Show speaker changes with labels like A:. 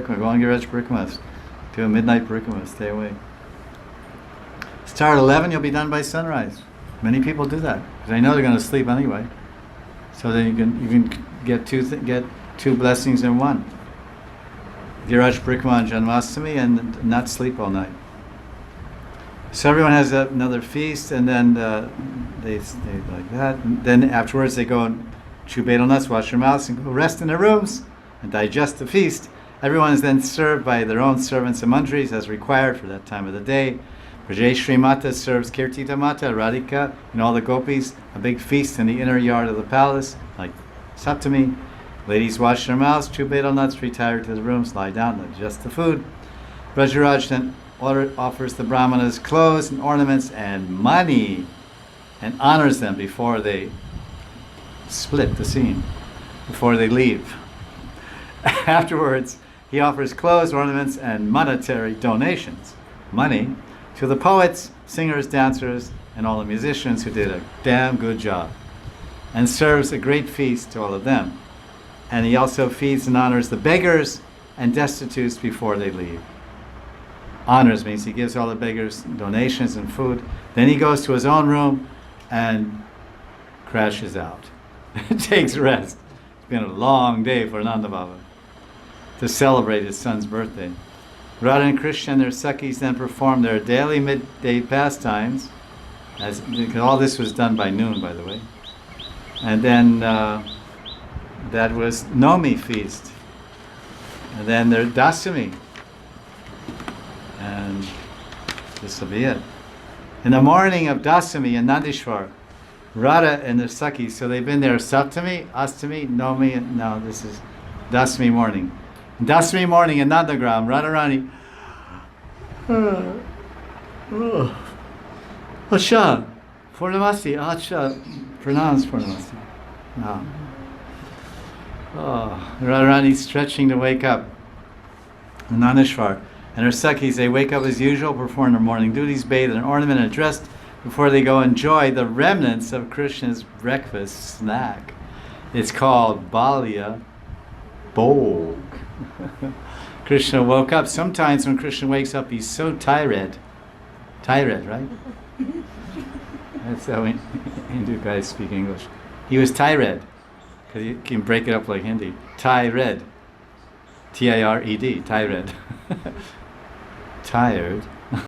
A: Go on Giraj Parikramas. Do a midnight Parikrama, stay away. Start at 11, you'll be done by sunrise. Many people do that, because they know they're going to sleep anyway. So then you can get two blessings in one. Giraj Parikram on Janmashtami and not sleep all night. So everyone has another feast, and then they like that. And then afterwards they go and chew betel nuts, wash their mouths, and go rest in their rooms and digest the feast. Everyone is then served by their own servants and mantris as required for that time of the day. Rajeshri Mata serves Kirtita Mata, Radhika, and all the gopis a big feast in the inner yard of the palace, like Saptami. Ladies wash their mouths, chew betel nuts, retire to the rooms, lie down, digest the food. Brajaraj then offers the brahmanas clothes and ornaments and money and honors them before they split the scene, before they leave. Afterwards, he offers clothes, ornaments, and monetary donations, money, to the poets, singers, dancers, and all the musicians who did a damn good job, and serves a great feast to all of them. And he also feeds and honors the beggars and destitutes before they leave. Honors means he gives all the beggars donations and food. Then he goes to his own room and crashes out. Takes rest. It's been a long day for Nanda Baba to celebrate his son's birthday. Radha and Krishna and their Sakhis then perform their daily midday pastimes, because all this was done by noon, by the way. And then that was Nomi feast. And then their Dasami. And this will be it. In the morning of Dasami in Nandishwar, Radha and the Sakhis, so they've been there Saptami, Astami, Nomi, and now this is Dasami morning. Dasami morning in Nandagram, Radharani. Asha, Purnamasi, Acha, pronounce Purnamasi. No. Radharani stretching to wake up. In Nandishwar. And her Sakhis, they wake up as usual, perform their morning duties, bathe in ornament and dressed before they go enjoy the remnants of Krishna's breakfast snack. It's called Balya Bhog. Krishna woke up. Sometimes when Krishna wakes up, he's so tired. Tired, right? That's how Hindu guys speak English. He was tired, because you can break it up like Hindi. Tired. Tired. Tired. Tired.